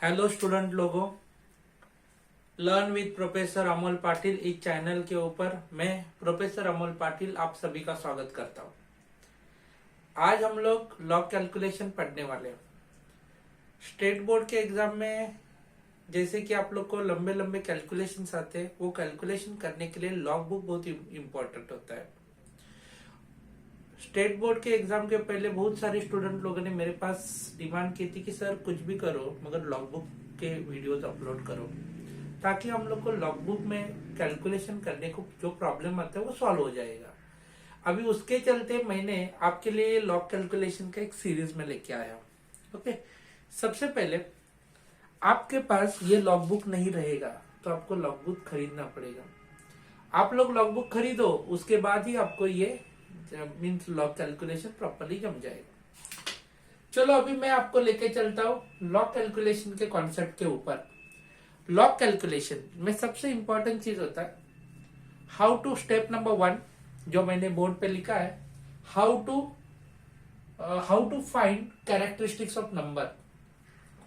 Hello student लोगों, learn with professor Amol Patil इस channel के ऊपर मैं प्रोफेसर अमोल पाटिल आप सभी का स्वागत करता हूं। आज हम लोग लॉग कैलकुलेशन पढ़ने वाले हैं। स्टेट बोर्ड के एग्जाम में जैसे कि आप लोग को लंबे लंबे कैलकुलेशंस आते हैं, वो कैलकुलेशन करने के लिए लॉग बुक बहुत इम्पोर्टेंट होता है। स्टेट बोर्ड के एग्जाम के पहले बहुत सारे स्टूडेंट लोगों ने मेरे पास डिमांड की थी कि सर कुछ भी करो मगर लॉग बुक के वीडियोस अपलोड करो, ताकि हम लोग को लॉग बुक में कैलकुलेशन करने को जो प्रॉब्लम आता है वो सॉल्व हो जाएगा। अभी उसके चलते मैंने आपके लिए लॉग कैलकुलेशन का एक सीरीज में लेके आया हूं। ओके, सबसे पहले आपके पास ये लॉग बुक नहीं रहेगा तो आपको लॉग बुक खरीदना पड़ेगा। आप लोग लॉग बुक खरीदो, उसके बाद ही आपको ये मीन्स लॉग कैलकुलेशन प्रॉपरली जम जाएगा। चलो अभी मैं आपको लेके चलता हूँ लॉग कैलकुलेशन के कॉन्सेप्ट के ऊपर। लॉग कैलकुलेशन में सबसे इंपॉर्टेंट चीज होता है हाउ टू, स्टेप नंबर 1 जो मैंने बोर्ड पे लिखा है, how to find characteristics of number.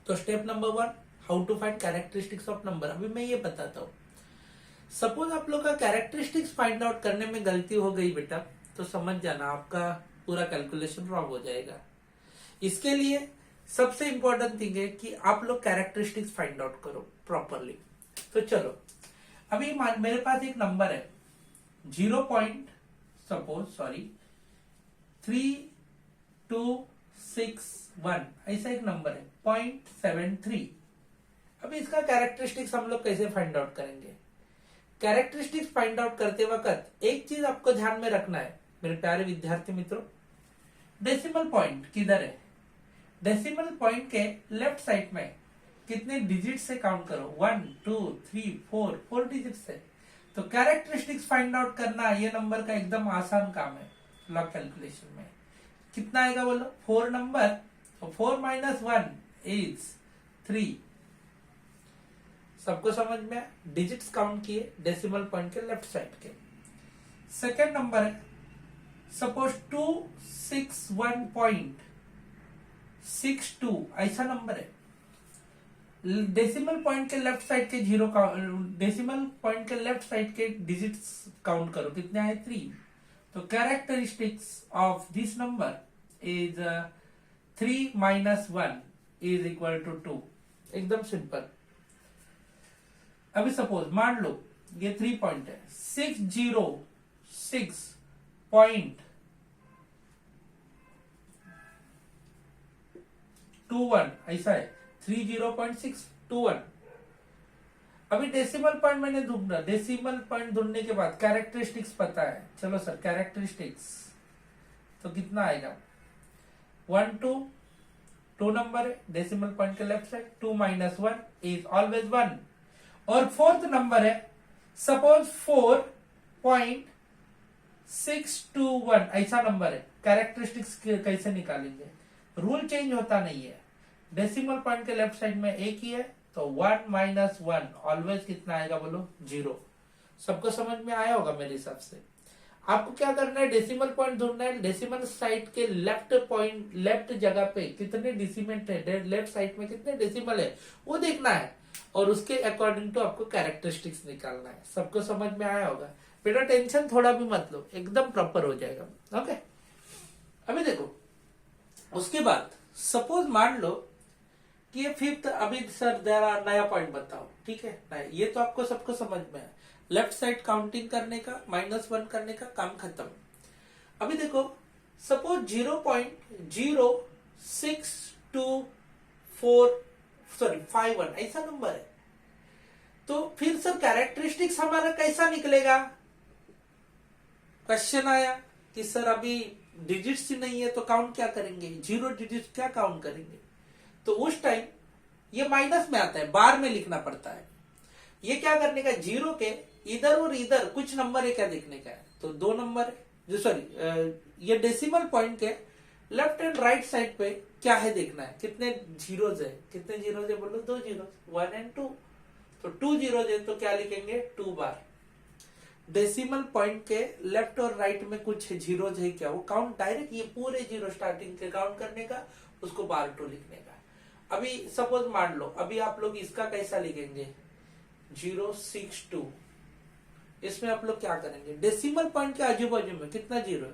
तो step number 1 how to find characteristics of number. अभी मैं ये बताता हूँ। सपोज आप लोग का कैरेक्टरिस्टिक्स फाइंड आउट करने में गलती हो गई बेटा, तो समझ जाना आपका पूरा कैलकुलेशन रॉन्ग हो जाएगा। इसके लिए सबसे इंपॉर्टेंट थिंग है कि आप लोग कैरेक्टरिस्टिक्स फाइंड आउट करो प्रॉपरली। तो चलो अभी मेरे पास एक नंबर है 3261, ऐसा एक नंबर है 0.73। अभी इसका कैरेक्टरिस्टिक्स हम लोग कैसे फाइंड आउट करेंगे? कैरेक्टरिस्टिक्स फाइंड आउट करते वक्त एक चीज आपको ध्यान में रखना है मेरे प्यारे विद्यार्थी मित्रों, डेसिमल पॉइंट किधर है। डेसिमल पॉइंट के लेफ्ट साइड में कितने डिजिट से काउंट करो, 1 2 3 4 डिजिट से। तो कैरेक्टरिस्टिक्स फाइंड आउट करना ये नंबर का एकदम आसान काम है। लॉग कैलकुलेशन में कितना आएगा बोलो, 4 नंबर, तो 4 - 1 इज 3। सबको समझ में डिजिट्स काउंट किए डेसिमल पॉइंट के लेफ्ट साइड के। सेकेंड नंबर है सपोज 261.62, ऐसा नंबर है। डेसिमल पॉइंट के लेफ्ट साइड के डेसिमल पॉइंट के लेफ्ट साइड के डिजिट्स काउंट करो, कितने आए 3। तो characteristics of this number is 3 - 1 is equal to 2। एकदम सिंपल। अभी सपोज मान लो ये 3 पॉइंट है, 606.21 ऐसा है, 30.621। अभी डेसिमल पॉइंट मैंने ढूंढना, डेसिमल पॉइंट ढूंढने के बाद कैरेक्टरिस्टिक्स पता है। चलो सर कैरेक्टरिस्टिक्स तो कितना आएगा, 1 2 नंबर है डेसिमल पॉइंट के लेफ्ट साइड, 2 - 1 इज ऑलवेज 1। और फोर्थ नंबर है सपोज 4.621, ऐसा नंबर है। कैरेक्टरिस्टिक्स कैसे निकालेंगे? रूल चेंज होता नहीं है, डेसिमल पॉइंट के लेफ्ट साइड में एक ही है, तो 1 - 1 ऑलवेज कितना आएगा बोलो, 0। सबको समझ में आया होगा मेरे हिसाब से। आपको क्या करना है, डेसिमल पॉइंट ढूंढना है। डेसिमल साइड के लेफ्ट जगह पे कितने डिसिमेंट है, लेफ्ट साइड में कितने डेसिमल है वो देखना है, और उसके अकॉर्डिंग टू आपको कैरेक्टरिस्टिक्स निकालना है। सबको समझ में आया होगा बेटा, टेंशन थोड़ा भी मत लो, एकदम प्रॉपर हो जाएगा। ओके, अभी देखो उसके बाद सपोज मान लो कि ये फिफ्थ, अभी सर जरा नया पॉइंट बताओ, ठीक है नहीं, ये तो आपको सबको समझ में है। लेफ्ट साइड काउंटिंग करने का, -1 करने का काम खत्म। अभी देखो सपोज 0.0624 ऐसा नंबर है, तो फिर सर कैरेक्टरिस्टिक्स हमारा कैसा निकलेगा? क्वेश्चन आया कि सर अभी डिजिट्स ही नहीं है तो काउंट क्या करेंगे, 0 डिजिट क्या काउंट करेंगे? तो उस टाइम ये माइनस में आता है, बार में लिखना पड़ता है। ये क्या करने का, 0 के इधर और इधर कुछ नंबर है क्या देखने का है, तो 2 नंबर है जो, सॉरी ये डेसिमल पॉइंट के लेफ्ट एंड राइट साइड पे क्या है देखना है, कितने जीरोज है, कितने जीरोज है बोलो, 2 जीरो, 1 और 2। तो 2 जीरोज है तो क्या लिखेंगे, 2 बार। डेसिमल पॉइंट के लेफ्ट और राइट में कुछ जीरोज है क्या, वो काउंट डायरेक्ट ये पूरे जीरो स्टार्टिंग के काउंट करने का, उसको बार 2 लिखने का। अभी सपोज मान लो, अभी आप लोग इसका कैसा लिखेंगे 062, इसमें आप लोग क्या करेंगे, डेसिमल पॉइंट के आजू बाजू में कितना जीरो है,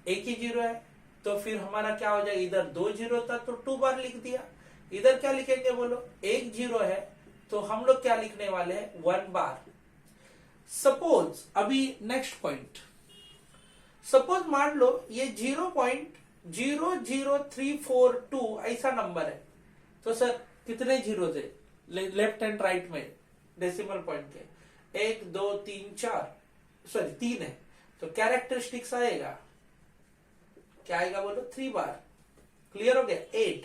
एक ही जीरो है, तो फिर हमारा क्या हो जाएगा, इधर 2 जीरो था तो 2 बार लिख दिया, इधर क्या लिखेंगे बोलो, एक जीरो है तो हम लोग क्या लिखने वाले हैं 1 बार। सपोज अभी नेक्स्ट पॉइंट, सपोज मान लो ये 0.00342 ऐसा नंबर है, तो सर कितने जीरो थे लेफ्ट एंड राइट में डेसिमल पॉइंट के, 1 2 3 4, सॉरी 3 है, तो कैरेक्टरिस्टिक्स आएगा, क्या आएगा बोलो 3 बार। क्लियर हो गया, 8।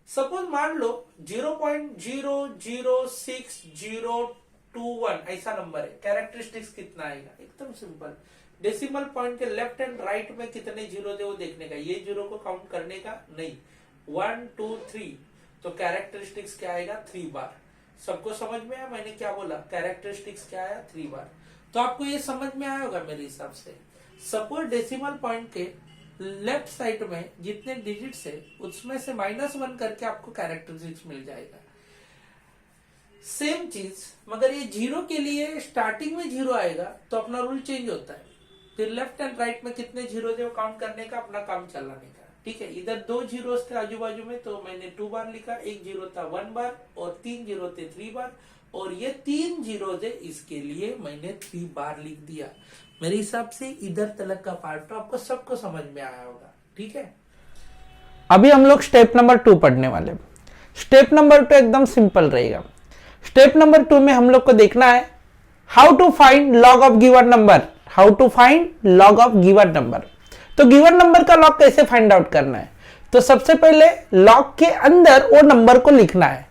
सपोज मान लो 0.00621 ऐसा नंबर है, कैरेक्टरिस्टिक्स कितना आएगा, एकदम सिंपल, डेसिमल पॉइंट के लेफ्ट एंड राइट में कितने जीरो थे वो देखने का, ये जीरो को काउंट करने का नहीं, 1 2 3, तो कैरेक्टरिस्टिक्स क्या आएगा 3 बार। सबको समझ में आया मैंने क्या बोला, कैरेक्टरिस्टिक्स क्या आया 3 बार। तो आपको ये समझ में आया होगा मेरे हिसाब से। सपोज डेसिमल पॉइंट के लेफ्ट साइड में जितने डिजिट्स है उसमें से -1 करके आपको कैरेक्टरिस्टिक्स मिल जाएगा। सेम चीज, मगर ये जीरो के लिए स्टार्टिंग में जीरो आएगा तो अपना रूल चेंज होता है, फिर लेफ्ट एंड राइट में कितने जीरो थे वो काउंट करने का, अपना काम चलाने का। ठीक है, इधर 2 जीरो थे आजू बाजू में तो मैंने 2 बार लिखा, 1 जीरो था 1 बार और 3 जीरो थे 3 बार, और ये 3 जीरो थे इसके लिए मैंने 3 बार लिख दिया। मेरे हिसाब से इधर तलक का पार्ट तो आपको सबको समझ में आया होगा। ठीक है, अभी हम लोग स्टेप नंबर 2 पढ़ने वाले। स्टेप नंबर 2 एकदम सिंपल रहेगा। स्टेप नंबर 2 में हम लोग को देखना है how to find log of given number. How to find log of given number. तो गिवन नंबर का लॉग कैसे फाइंड आउट करना है, तो सबसे पहले लॉग के अंदर वो नंबर को लिखना है,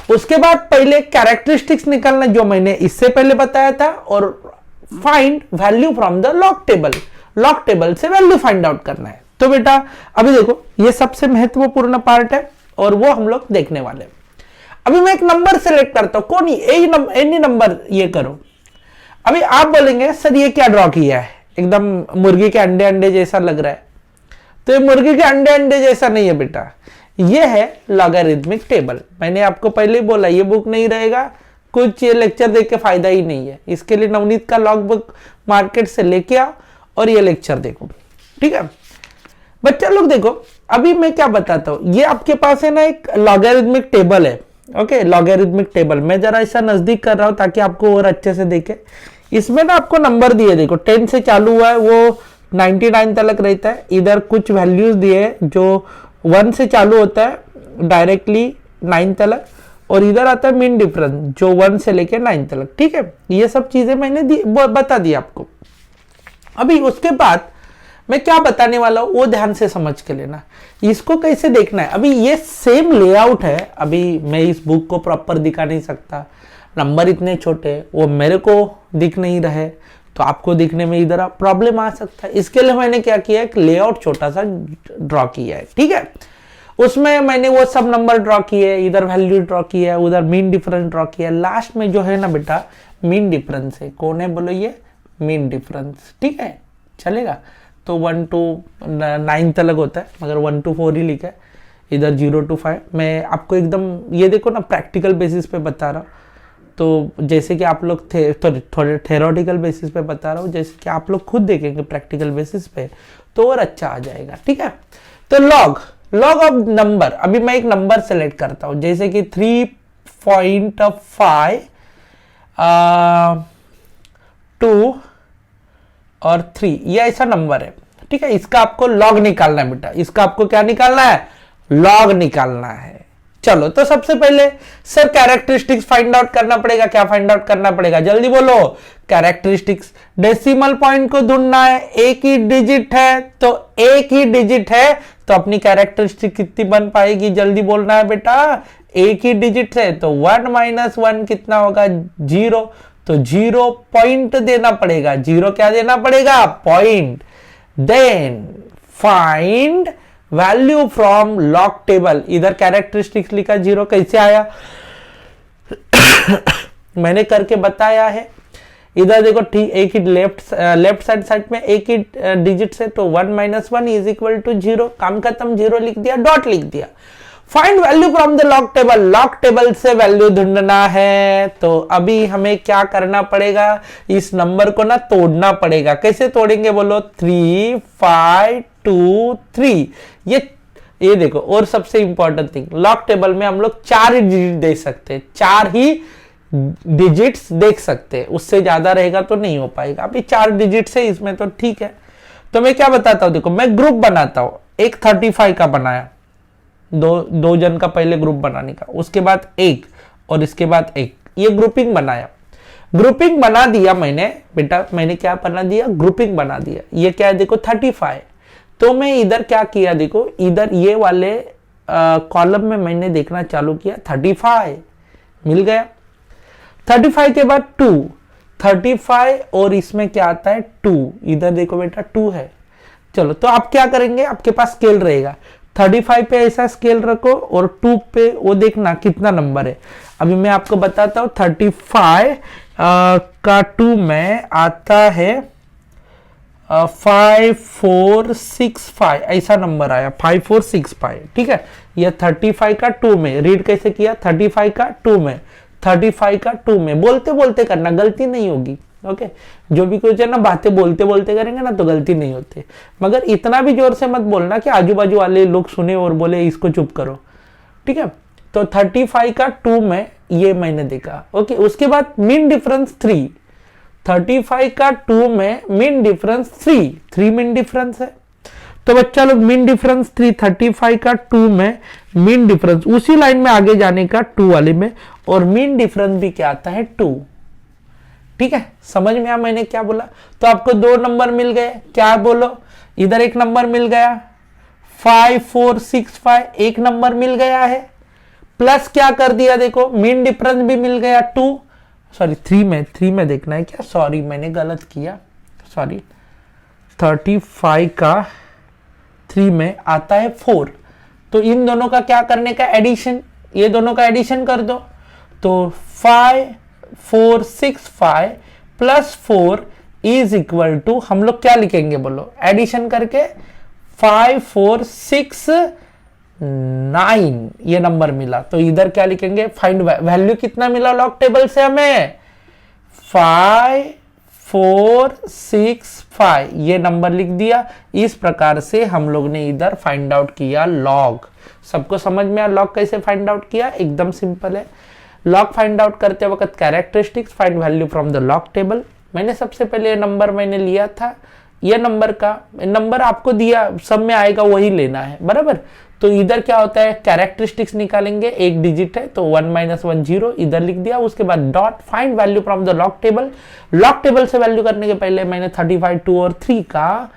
उसके बाद पहले कैरेक्टरिस्टिक्स निकालना जो मैंने इससे पहले बताया था, और find value from the log table. Log table से वैल्यू फाइंड आउट करना है। तो बेटा अभी देखो ये सबसे महत्वपूर्ण पार्ट है और वो हम लोग देखने वाले हैं। अभी मैं एक नंबर सेलेक्ट करता हूं, कौन एनी नंबर ये करो। अभी आप बोलेंगे सर ये क्या ड्रॉ किया है, एकदम मुर्गी के अंडे अंडे जैसा लग रहा है। तो ये मुर्गी के अंडे अंडे जैसा नहीं है बेटा, ये है लॉगरिथमिक टेबल। मैंने आपको पहले ही बोला ये बुक नहीं रहेगा, कुछ ये लेक्चर देख के फायदा ही नहीं है। इसके लिए नवनीत का लॉग बुक मार्केट से लेके आओ और ये लेक्चर देखो। ठीक है बच्चा लोग, देखो अभी मैं क्या बताता हूं, ये आपके पास है ना एक लॉगरिथमिक टेबल है। ओके, लॉगरिथमिक टेबल मैं जरा ऐसा नजदीक कर रहा हूं ताकि आपको और अच्छे से देखे। इसमें ना आपको नंबर दिए, देखो 10 से चालू हुआ है वो 99 तक रहता है। इधर कुछ वैल्यूज दिए जो 1 से चालू होता है डायरेक्टली 9 तक, और इधर आता है मीन डिफरेंस जो 1 से लेके 9 तक। ठीक है, ये सब चीजें मैंने बता दी आपको। अभी उसके बाद मैं क्या बताने वाला हूं वो ध्यान से समझ के लेना। इसको कैसे देखना है, अभी ये सेम लेआउट है। अभी मैं इस बुक को प्रॉपर दिखा नहीं सकता, नंबर इतने छोटे, वो मेरे को दिख नहीं रहे तो आपको दिखने में इधर प्रॉब्लम आ सकता है। इसके लिए मैंने क्या किया, एक लेआउट छोटा सा ड्रॉ किया है। ठीक है, उसमें मैंने वो सब नंबर ड्रॉ किए, इधर वैल्यू ड्रॉ किया, उधर मीन डिफरेंस ड्रॉ किया। लास्ट में जो है ना बेटा मीन डिफरेंस है। कौन है बोलो, ये मीन डिफरेंस। ठीक है, चलेगा। तो 1 to 9 तक होता है, मगर 1 to 4 ही लिखा है। इधर 0 to 5 मैं आपको एकदम ये देखो ना प्रैक्टिकल बेसिस पे बता रहा हूँ। तो जैसे कि आप लोग थोड़े थेरोटिकल बेसिस पे बता रहा हूँ, जैसे कि आप लोग खुद देखेंगे प्रैक्टिकल बेसिस पे तो और अच्छा आ जाएगा। ठीक है, तो लॉग ऑफ नंबर। अभी मैं एक नंबर सेलेक्ट करता हूँ जैसे कि 3.5 2 और 3, ये ऐसा नंबर है। ठीक है, इसका आपको लॉग निकालना है बेटा। इसका आपको क्या निकालना है, लॉग निकालना है। चलो तो सबसे पहले सर कैरेक्टरिस्टिक्स फाइंड आउट करना पड़ेगा। क्या फाइंड आउट करना पड़ेगा, जल्दी बोलो। कैरेक्टरिस्टिक्स, डेसिमल पॉइंट को ढूंढना है। एक ही डिजिट है तो एक ही डिजिट है तो अपनी कैरेक्टरिस्टिक कितनी बन पाएगी, जल्दी बोलना है बेटा। एक ही डिजिट है तो 1 - 1 कितना होगा, 0। तो 0 पॉइंट देना पड़ेगा। 0 क्या देना पड़ेगा, point. Then find value from log table. इधर कैरेक्टरिस्टिक्स लिखा, 0 कैसे आया मैंने करके बताया है। इधर देखो ठीक एक ही लेफ्ट साइड में एक ही डिजिट से, तो 1 - 1 = 0। काम खत्म, 0 लिख दिया, डॉट लिख दिया। Find value from the log table, log table से वैल्यू ढूंढना है। तो अभी हमें क्या करना पड़ेगा, इस नंबर को ना तोड़ना पड़ेगा। कैसे तोड़ेंगे बोलो, 3 5 2 3। ये देखो, और सबसे इंपॉर्टेंट थिंग, लॉग टेबल में हम लोग 4 ही डिजिट दे सकते हैं, 4 ही डिजिट्स देख सकते हैं, उससे ज्यादा रहेगा तो नहीं हो पाएगा। अभी 4 डिजिट्स है इसमें तो ठीक है। तो मैं क्या बताता हूं, देखो मैं ग्रुप बनाता हूं, एक 35 का बनाया, दो जन का पहले ग्रुप बनाने का, उसके बाद एक और इसके बाद एक, ये ग्रुपिंग बनाया। ग्रुपिंग बना दिया मैंने बेटा, मैंने क्या बना दिया, ग्रुपिंग बना दिया। ये क्या है देखो 35। तो मैं इधर क्या किया देखो, इधर ये वाले कॉलम में मैंने देखना चालू किया, 35 मिल गया। 35 के बाद 2, 35 और इसमें क्या आता है 2, इधर देखो बेटा 2 है। चलो तो आप क्या करेंगे, आपके पास स्केल रहेगा, 35 पे ऐसा स्केल रखो और 2 पे वो देखना कितना नंबर है। अभी मैं आपको बताता हूँ, 35 का 2 में आता है 5465, ऐसा नंबर आया 5465। ठीक है, यह 35 का 2 में रीड कैसे किया, 35 का 2 में, 35 का 2 में, बोलते बोलते करना, गलती नहीं होगी। ओके, जो भी कुछ है ना, बातें बोलते बोलते करेंगे ना तो गलती नहीं होती, मगर इतना भी जोर से मत बोलना कि आजू बाजू वाले लोग सुने और बोले इसको चुप करो। ठीक है, तो 35 का 2 में ये मैंने देखा। ओके, उसके बाद मीन डिफरेंस 3, 35 का 2 में मीन डिफरेंस 3 मीन डिफरेंस है। तो बच्चा लोग मीन डिफरेंस 3, 35 का 2 में मीन डिफरेंस, उसी लाइन में आगे जाने का 2 वाले में, और मीन डिफरेंस भी क्या आता है 2। ठीक है, समझ में आया मैंने क्या बोला। तो आपको 2 नंबर मिल गए, क्या बोलो, इधर एक नंबर मिल गया 5465, एक नंबर मिल गया है, प्लस क्या कर दिया देखो, मीन डिफरेंस भी मिल गया 2, सॉरी 3 में देखना है क्या, सॉरी मैंने गलत किया, सॉरी 35 का 3 में आता है 4। तो इन दोनों का क्या करने का, एडिशन, ये दोनों का एडिशन कर दो। तो 5465 प्लस 4 इज इक्वल टू, हम लोग क्या लिखेंगे बोलो, एडिशन करके 5469 ये नंबर मिला। तो इधर क्या लिखेंगे, फाइंड वैल्यू कितना मिला लॉग टेबल से हमें, 5465, ये नंबर लिख दिया। इस प्रकार से हम लोग ने इधर फाइंड आउट किया लॉग। सबको समझ में आया लॉग कैसे फाइंड आउट किया, एकदम सिंपल है। लॉग फाइंड आउट करते वक्त characteristics, find value from the log table. मैंने सबसे पहले नंबर मैंने लिया था, ये नंबर का नंबर आपको दिया, सब में आएगा वही लेना है, बराबर। तो इधर क्या होता है, कैरेक्टरिस्टिक्स निकालेंगे, एक डिजिट है तो 1 - 1 0 इधर लिख दिया। उसके बाद dot, find value from the log table. Log table से वैल्यू करने के पहले मैंने 35, 2 और 3 का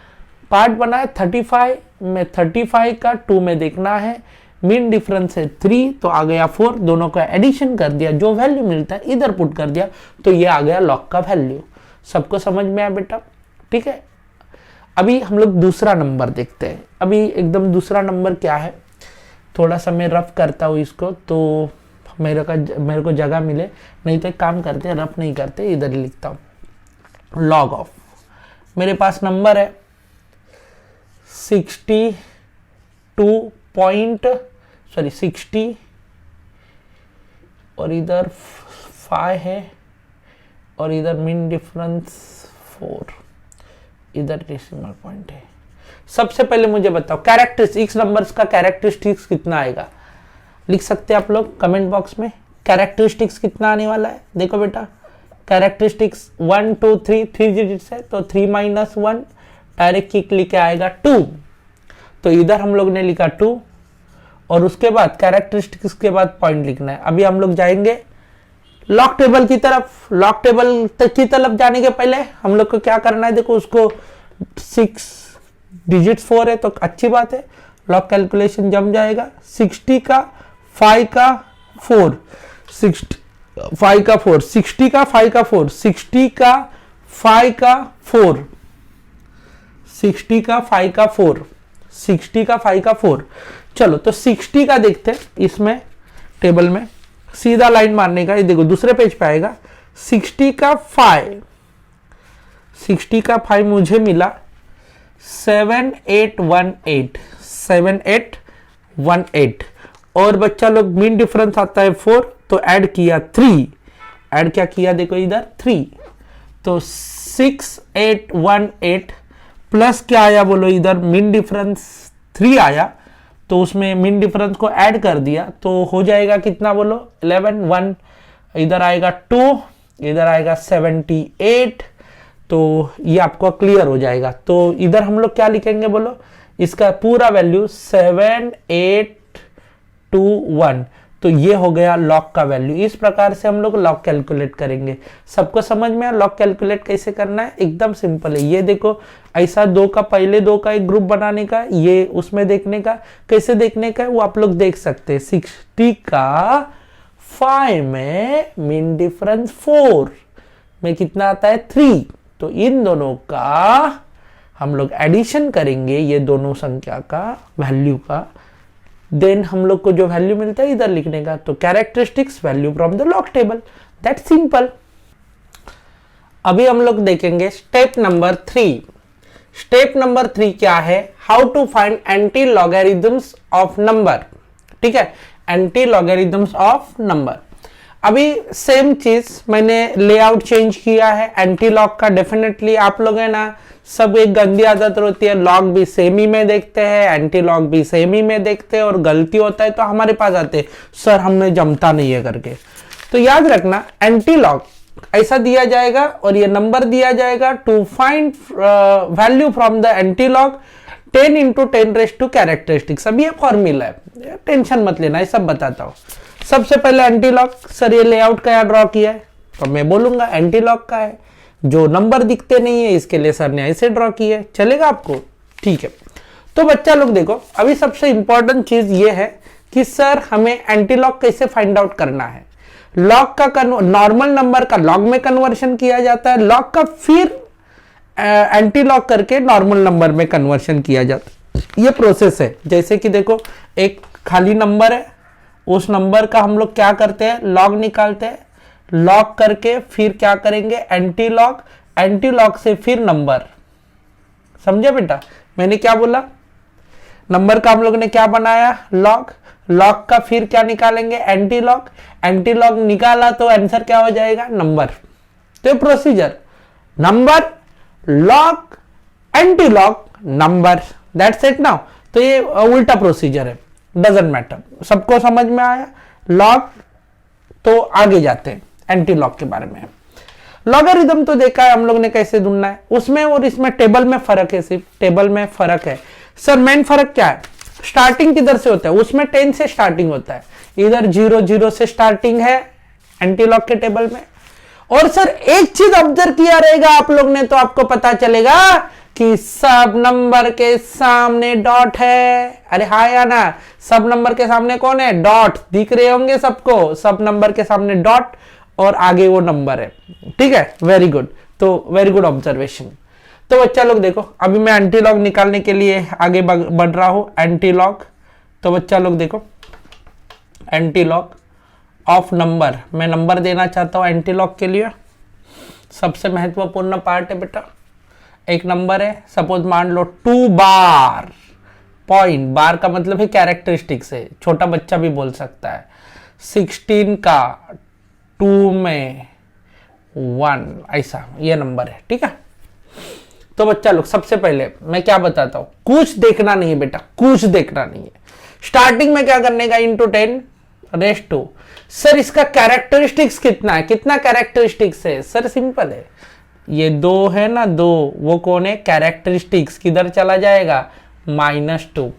पार्ट बनाया। 35 में 35 का 2 में देखना है, मीन डिफरेंस है 3, तो आ गया 4, दोनों का एडिशन कर दिया, जो वैल्यू मिलता है इधर पुट कर दिया, तो ये आ गया लॉग का वैल्यू। सबको समझ में आया बेटा, ठीक है। अभी हम लोग दूसरा नंबर देखते हैं। अभी एकदम दूसरा नंबर क्या है, थोड़ा सा मैं रफ करता हूँ इसको, तो मेरे को जगह मिले, नहीं तो एक काम करते हैं, रफ नहीं करते, इधर ही लिखता हूँ। लॉग ऑफ, मेरे पास नंबर है 60 और इधर 5 है, और इधर मीन डिफरेंस 4, इधर डेसिमल पॉइंट है। सबसे पहले मुझे बताओ कैरेक्टरिस्टिक्स, नंबर्स का कैरेक्टरिस्टिक्स कितना आएगा, लिख सकते हैं आप लोग कमेंट बॉक्स में। कैरेक्टरिस्टिक्स कितना आने वाला है, देखो बेटा, कैरेक्टरिस्टिक्स 1 2 3 डिजिट्स है, तो 3 - 1 डायरेक्ट किक लिखे आएगा 2। तो इधर हम लोग ने लिखा 2, और उसके बाद कैरेक्टरिस्टिक्स के बाद पॉइंट लिखना है। अभी हम लोग जाएंगे लॉग टेबल की तरफ। लॉग टेबल की तरफ जाने के पहले हम लोग को क्या करना है, देखो उसको 6 डिजिट्स 4 है तो अच्छी बात है, लॉग कैलकुलेशन जम जाएगा। 60 का 5 का 4, 5 का 4, 60 का 5 का 4, 60 का 5 का 4, 60 का 5 का 4, 60 का 5 का 4। चलो तो 60 का देखते हैं, इसमें टेबल में सीधा लाइन मारने का, ये देखो दूसरे पेज पे आएगा। 60 का 5 मुझे मिला 7818, 7818, और बच्चा लोग मीन डिफरेंस आता है 4, तो ऐड किया 3, ऐड क्या किया देखो इधर 3, तो 6818 प्लस क्या आया बोलो इधर मीन डिफरेंस 3 आया, तो उसमें मीन डिफरेंस को ऐड कर दिया तो हो जाएगा कितना बोलो 11, 1 इधर आएगा 2, इधर आएगा 78, तो ये आपको क्लियर हो जाएगा। तो इधर हम लोग क्या लिखेंगे बोलो, इसका पूरा वैल्यू 7821, तो ये हो गया लॉग का वैल्यू। इस प्रकार से हम लोग लॉग कैलकुलेट करेंगे। सबको समझ में आया लॉग कैलकुलेट कैसे करना है? एकदम सिंपल है। ये देखो ऐसा पहले दो का एक ग्रुप बनाने का, ये उसमें देखने का, कैसे देखने का वो आप लोग देख सकते हैं। 60 का 5 में मीन डिफरेंस 4 में कितना आता है 3, तो इन दोनों का हम लोग एडिशन करेंगे, ये दोनों संख्या का वैल्यू का, देन हम लोग को जो वैल्यू मिलता है इधर लिखने का। तो characteristics value from the log table, that's simple. अभी हम लोग देखेंगे स्टेप नंबर 3। स्टेप नंबर 3 क्या है? How to find anti logarithms of number. ठीक है, एंटी लॉगरिथम्स ऑफ नंबर। अभी सेम चीज मैंने लेआउट चेंज किया है एंटी लॉग का। डेफिनेटली आप लोग है ना, सब एक गंदी आदत होती है, लॉग भी सेम ही में देखते हैं, एंटी लॉग भी सेम ही में देखते हैं, और गलती होता है तो हमारे पास आते हैं सर हमने जमता नहीं है करके। तो याद रखना एंटी लॉग ऐसा दिया जाएगा और ये नंबर दिया जाएगा to find value from the anti log 10 into 10 raised to characteristics. अब ये फॉर्मूला है, टेंशन मत लेना, ये सब बताता हूं। सबसे पहले एंटी लॉग, सर ये लेआउट का ड्रॉ किया है तो मैं बोलूंगा एंटी लॉग का है, जो नंबर दिखते नहीं है इसके लिए सर ने ऐसे ड्रॉ किया है, चलेगा आपको? ठीक है। तो बच्चा लोग देखो, अभी सबसे इंपॉर्टेंट चीज ये है कि सर हमें एंटी लॉग कैसे फाइंड आउट करना है। लॉग का नॉर्मल नंबर का लॉग में कन्वर्शन किया जाता है, लॉग का फिर एंटी लॉग करके नॉर्मल नंबर में कन्वर्शन किया जाता है। ये प्रोसेस है। जैसे कि देखो एक खाली नंबर है, उस नंबर का हम लोग क्या करते हैं, लॉग निकालते हैं, लॉग करके फिर क्या करेंगे एंटी लॉग, एंटी लॉग से फिर नंबर। समझे बेटा मैंने क्या बोला? नंबर का हम लोग ने क्या बनाया लॉग, लॉग का फिर क्या निकालेंगे एंटी लॉग, एंटी लॉग निकाला तो आंसर क्या हो जाएगा नंबर। तो procedure number log anti log number, that's it now. तो ये उल्टा प्रोसीजर है, डजंट मैटर। सबको समझ में आया लॉग? तो आगे जाते हैं एंटी लॉग के बारे में। लॉगरिथम तो देखा है हम लोग ने कैसे ढूंढना है, उसमें और इसमें टेबल में फर्क है, सिर्फ टेबल में फर्क है। सर मेन फर्क क्या है? स्टार्टिंग किधर से होता है? उसमें 10 से स्टार्टिंग होता है, इधर 0 0 से स्टार्टिंग है एंटी लॉग के टेबल में। और सर एक चीज ऑब्जर्व किया रहेगा आप लोग ने, तो आपको पता चलेगा कि सब नंबर के सामने डॉट है। अरे हाँ या ना, सब नंबर के सामने कौन है? डॉट। दिख रहे होंगे सबको, सब नंबर के सामने डॉट और आगे वो नंबर है। ठीक है, वेरी गुड। तो वेरी गुड ऑब्जर्वेशन। तो बच्चा लोग देखो, अभी मैं एंटी लॉग निकालने के लिए आगे बढ़ रहा हूं, एंटी लॉग। तो बच्चा लोग देखो, एंटी लॉग ऑफ नंबर, मैं नंबर देना चाहता हूं एंटी लॉग के लिए। सबसे महत्वपूर्ण पार्ट है बेटा, एक नंबर है, सपोज मान लो 2 बार, पॉइंट, बार का मतलब है कैरेक्टरिस्टिक्स है, छोटा बच्चा भी बोल सकता है। 16 का 2 में 1, ऐसा ये नंबर है। ठीक है, तो बच्चा लोग सबसे पहले मैं क्या बताता हूं, कुछ देखना नहीं है बेटा, कुछ देखना नहीं है। स्टार्टिंग में क्या करने का, इंटू 10 रेस्ट टू। सर इसका कैरेक्टरिस्टिक्स कितना है? कितना कैरेक्टरिस्टिक्स है? सर सिंपल है, ये 2 है ना, 2, वो कौन है? कैरेक्टरिस्टिक्स। किधर चला जाएगा? -2,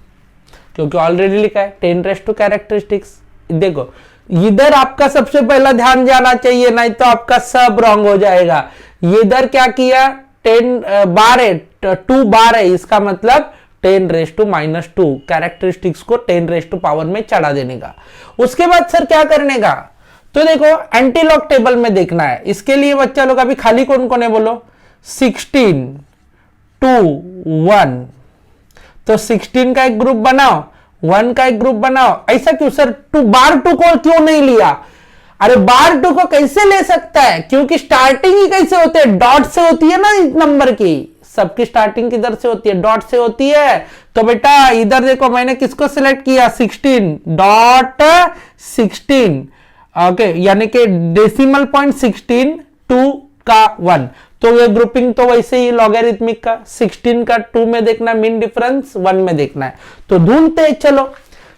क्योंकि ऑलरेडी लिखा है 10 रेस्ट टू कैरेक्टरिस्टिक्स। देखो इधर आपका सबसे पहला ध्यान जाना चाहिए, नहीं तो आपका सब रॉन्ग हो जाएगा। ये इधर क्या किया, 10 बार है, 2 बार है, इसका मतलब 10 रेस्ट टू -2, कैरेक्टरिस्टिक्स को 10 रेस्ट टू पावर में चढ़ा देने का। उसके बाद सर क्या करने का, तो देखो एंटी लॉग टेबल में देखना है। इसके लिए बच्चा लोग अभी खाली कौन कौन है बोलो, 16 2 1। तो 16 का एक ग्रुप बनाओ, 1 का एक ग्रुप बनाओ। ऐसा क्यों सर, बार 2 को क्यों नहीं लिया? अरे बार 2 को कैसे ले सकता है, क्योंकि स्टार्टिंग ही कैसे होते हैं, डॉट से होती है ना नंबर की। सबकी स्टार्टिंग किधर से होती है, डॉट से होती है। तो बेटा इधर देखो मैंने किसको सिलेक्ट किया, 16 डॉट 16, ओके, यानी कि डेसिमल पॉइंट 16 2 का 1। तो ये ग्रुपिंग तो वैसे ही लॉगरिथमिक का 16 का 2 में देखना है, मीन डिफरेंस 1 में देखना है। तो ढूंढते हैं, चलो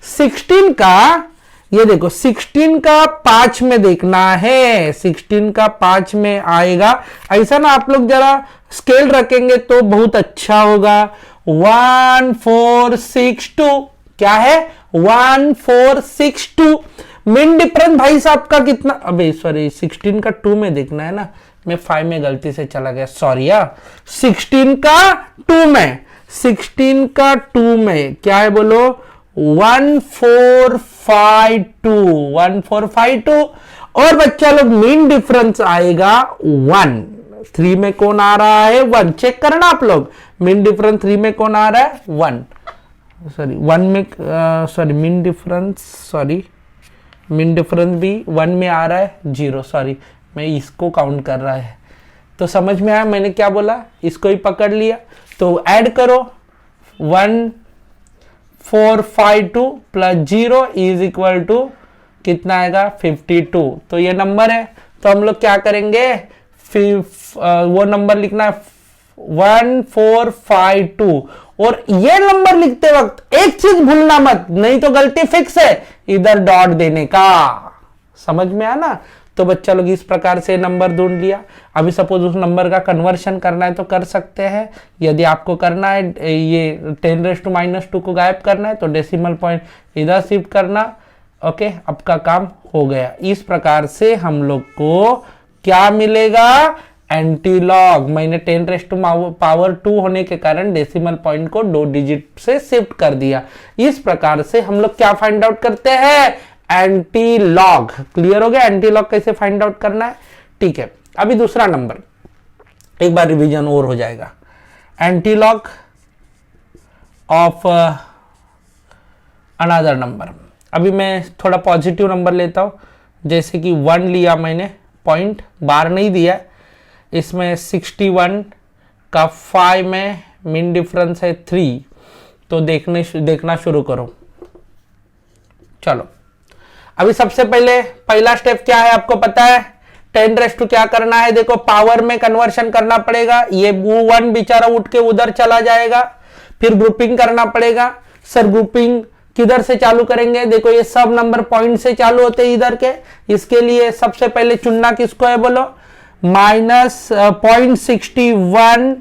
16 का, ये देखो 16 का 5 में देखना है, 16 का 5 में आएगा। ऐसा ना आप लोग जरा स्केल रखेंगे तो बहुत अच्छा होगा। 1462 क्या है, 1462। मीन डिफरेंस भाई साहब का कितना, अबे सॉरी 16 का 2 में देखना है ना, मैं 5 में गलती से चला गया, सॉरी यार। 16 का 2 में, 16 का 2 में क्या है बोलो, 1452 और बच्चा लोग मीन डिफरेंस आएगा 1। 3 में कौन आ रहा है, 1। चेक करना आप लोग, मीन डिफरेंस 3 में कौन आ रहा है, 1। सॉरी 1 में, sorry mean difference, sorry mean difference भी 1 में आ रहा है, 0, सॉरी मैं इसको काउंट कर रहा है। तो समझ में आया मैंने क्या बोला, इसको ही पकड़ लिया। तो ऐड करो, 1452 प्लस 0 इज इक्वल टू कितना आएगा, 52। तो ये नंबर है, तो हम लोग क्या करेंगे, वो नंबर लिखना है 1452। और ये नंबर लिखते वक्त एक चीज भूलना मत, नहीं तो गलती फिक्स है, इधर डॉट देने का। समझ में आया ना। तो बच्चा लोग इस प्रकार से नंबर ढूंढ लिया। अभी सपोज उस नंबर का कन्वर्शन करना है तो कर सकते हैं। यदि आपको करना है ये 10⁻² को गायब करना है तो डेसिमल पॉइंट इधर शिफ्ट करना। ओके, आपका काम हो गया। इस प्रकार से हम लोग को क्या मिलेगा, एंटी लॉग। मैंने 10⁻² होने के कारण डेसिमल पॉइंट को 2 डिजिट से शिफ्ट कर दिया। इस प्रकार से हम लोग क्या फाइंड आउट करते हैं, एंटी लॉग। क्लियर हो गया, एंटी लॉग कैसे फाइंड आउट करना है। ठीक है, अभी दूसरा नंबर, एक बार रिवीजन और हो जाएगा। Anti log of another number. अभी मैं थोड़ा पॉजिटिव नंबर लेता हूं, जैसे कि 1 लिया मैंने, पॉइंट बार नहीं दिया। इसमें 61 का 5 में मीन डिफरेंस है 3। तो देखना शुरू करो। चलो, अभी सबसे पहले पहला स्टेप क्या है आपको पता है, 10⁻² क्या करना है, देखो पावर में कन्वर्शन करना पड़ेगा। ये 1 बेचारा उठ के उधर चला जाएगा, फिर ग्रुपिंग करना पड़ेगा। सर ग्रुपिंग किधर से चालू करेंगे, देखो ये सब नंबर पॉइंट से चालू होते हैं इधर के। इसके लिए सबसे पहले चुनना किसको है बोलो, -0.61,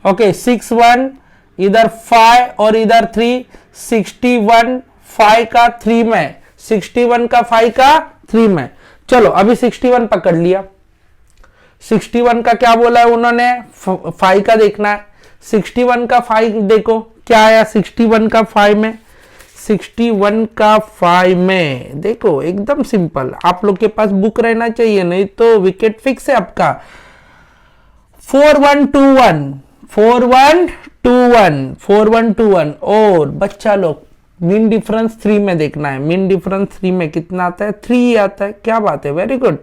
ओके 61, इधर 5 और इधर 3, 61 5 का 3 में, 61 का 5 का 3 में। चलो अभी 61 पकड़ लिया। 61 का क्या बोला है उन्होंने, 5 का देखना है। 61 का 5 देखो क्या आया, 61 का 5 में, 61 का 5 में देखो एकदम सिंपल। आप लोग के पास बुक रहना चाहिए, नहीं तो विकेट फिक्स है आपका। 4121 4121 4121। और बच्चा लोग मीन डिफरेंस 3 में देखना है। मीन डिफरेंस 3 में कितना आता है, 3 आता है। क्या बात है, वेरी गुड।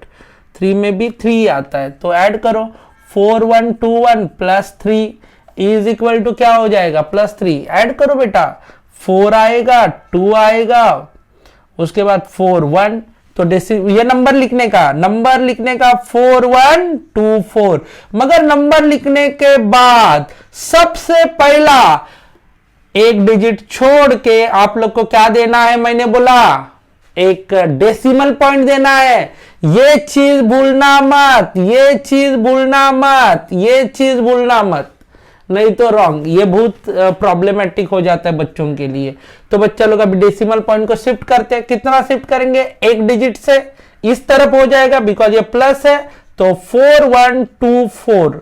3 में भी 3 आता है, तो ऐड करो 4121 प्लस 3 इज इक्वल टू क्या हो जाएगा, +3। ऐड करो बेटा, 4 आएगा, 2 आएगा, उसके बाद 4 1। तो ये नंबर लिखने का 4124। मगर नंबर लिखने के बाद सबसे पहला एक डिजिट छोड़ के आप लोग को क्या देना है, मैंने बोला एक डेसिमल पॉइंट देना है। ये चीज भूलना मत, ये चीज भूलना मत, ये चीज भूलना मत, नहीं तो रॉन्ग। ये बहुत प्रॉब्लमेटिक हो जाता है बच्चों के लिए। तो बच्चा लोग अभी डेसिमल पॉइंट को शिफ्ट करते हैं। कितना शिफ्ट करेंगे, एक डिजिट से इस तरफ हो जाएगा, बिकॉज ये प्लस है। तो 4124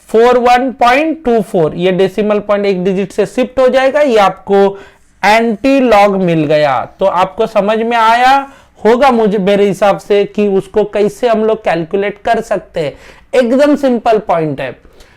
41.24 ये डेसिमल पॉइंट एक डिजिट से शिफ्ट हो जाएगा। ये आपको एंटी लॉग मिल गया। तो आपको समझ में आया होगा मुझे मेरे हिसाब से कि उसको कैसे हम लोग कैलकुलेट कर सकते हैं। एकदम सिंपल पॉइंट है।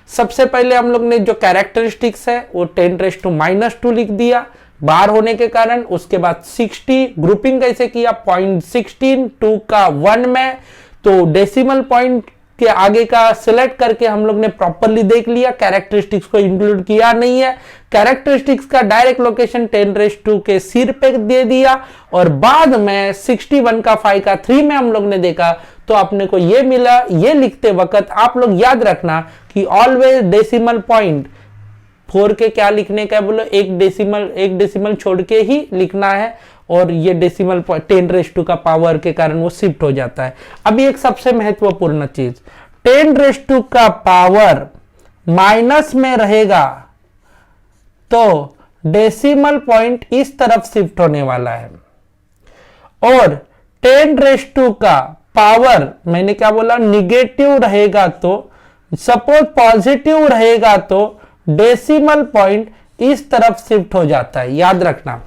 सबसे पहले हम लोग ने जो कैरेक्टरिस्टिक्स है वो 10⁻² लिख दिया बार होने के कारण। उसके बाद 60 ग्रुपिंग कैसे किया, 0.16 2 का 1 में। तो डेसिमल पॉइंट के आगे का सिलेक्ट करके हम लोग ने प्रॉपरली देख लिया कैरेक्टरिस्टिक्स को इंक्लूड किया नहीं है। कैरेक्टरिस्टिक्स का डायरेक्ट लोकेशन 10⁻² के सिर पे दे दिया और बाद में 61 का 5 का 3 में हम लोग ने देखा तो अपने को ये मिला। ये लिखते वक्त आप लोग याद रखना कि ऑलवेज डेसिमल पॉइंट 4 के क्या लिखने का है बोलो, एक डेसिमल छोड़ के ही लिखना है और ये डेसिमल 10⁻² का पावर के कारण वो शिफ्ट हो जाता है। अभी एक सबसे महत्वपूर्ण चीज, 10⁻² का पावर माइनस में रहेगा तो डेसिमल पॉइंट इस तरफ शिफ्ट होने वाला है और 10⁻² का पावर मैंने क्या बोला निगेटिव रहेगा तो सपोज पॉजिटिव रहेगा तो डेसिमल पॉइंट इस तरफ शिफ्ट हो जाता है। याद रखना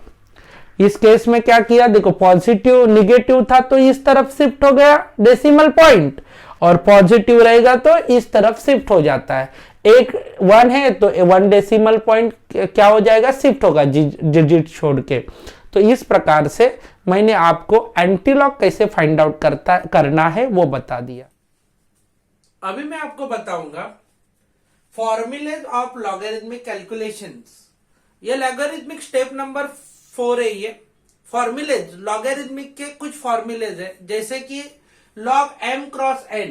इस केस में क्या किया, देखो पॉजिटिव निगेटिव था तो इस तरफ शिफ्ट हो गया डेसिमल पॉइंट और पॉजिटिव रहेगा तो इस तरफ शिफ्ट हो जाता है। एक 1 है तो 1 डेसिमल पॉइंट क्या हो जाएगा, शिफ्ट होगा डिजिट छोड़ के। तो इस प्रकार से मैंने आपको एंटीलॉग कैसे फाइंड आउट करना है वो बता दिया। अभी मैं आपको बताऊंगा फॉर्मूलेज ऑफ लॉगरिथमिक कैलकुलेशंस। ये लॉगरिथमिक स्टेप नंबर 4 है। ये फॉर्मूलेज लॉगरिथमिक के कुछ फॉर्मूलेज है, जैसे कि log m cross n।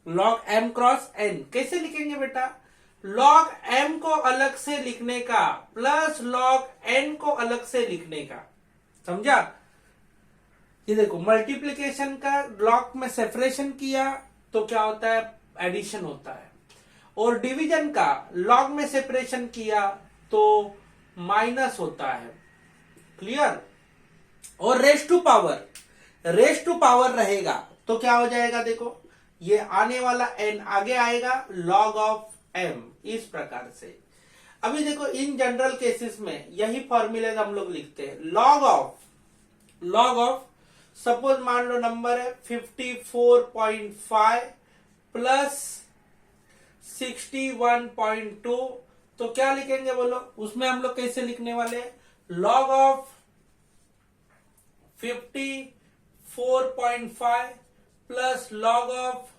log m cross n कैसे लिखेंगे बेटा, log m को अलग से लिखने का प्लस log n को अलग से लिखने का, समझा। ये देखो मल्टीप्लिकेशन का log में सेपरेशन किया तो क्या होता है, एडिशन होता है, और डिवीजन का log में सेपरेशन किया तो माइनस होता है। क्लियर। और रेस टू पावर रहेगा तो क्या हो जाएगा, देखो ये आने वाला n आगे आएगा log ऑफ m, इस प्रकार से। अभी देखो इन जनरल केसेस में यही फॉर्मूले हम लोग लिखते हैं। log ऑफ सपोज मान लो नंबर है 54.5 प्लस 61.2, तो क्या लिखेंगे बोलो, उसमें हम लोग कैसे लिखने वाले हैं, log of 54.5 plus log of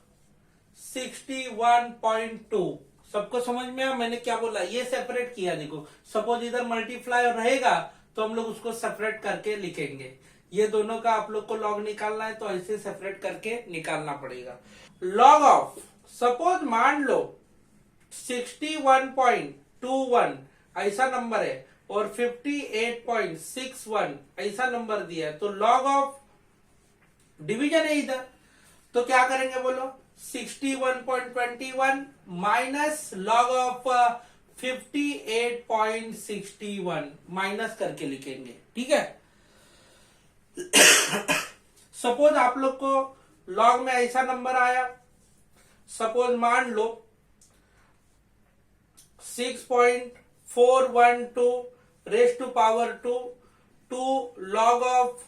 61.2। सबको समझ में आया मैंने क्या बोला, ये सेपरेट किया। देखो सपोज इधर मल्टीप्लाई रहेगा तो हम लोग उसको सेपरेट करके लिखेंगे। ये दोनों का आप लोग को लॉग निकालना है तो ऐसे सेपरेट करके निकालना पड़ेगा। लॉग ऑफ सपोज मान लो 61.21 ऐसा नंबर है और 58.61 ऐसा नंबर दिया है, तो लॉग ऑफ डिवीजन है इधर, तो क्या करेंगे बोलो, 61.21 माइनस लॉग ऑफ 58.61 माइनस करके लिखेंगे। ठीक है। सपोज आप लोग को लॉग में ऐसा नंबर आया, सपोज मान लो 6.412 raise to power 2 log of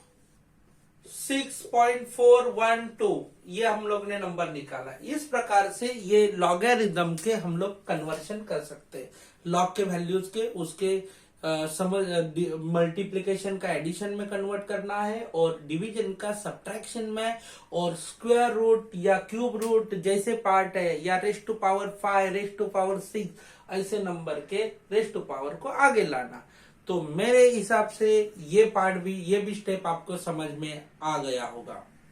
6.412, ये हम लोग ने नंबर निकाला। इस प्रकार से ये लॉगरिथम के हम लोग कन्वर्शन कर सकते हैं। लॉग के वैल्यूज के उसके मल्टीप्लिकेशन का एडिशन में कन्वर्ट करना है और डिवीजन का सब्ट्रैक्शन में, और स्क्वायर रूट या क्यूब रूट जैसे पार्ट है, या raise to power 5 raise to power 6 ऐसे नंबर के रेस टू पावर को आगे लाना। तो मेरे हिसाब से ये भी स्टेप आपको समझ में आ गया होगा।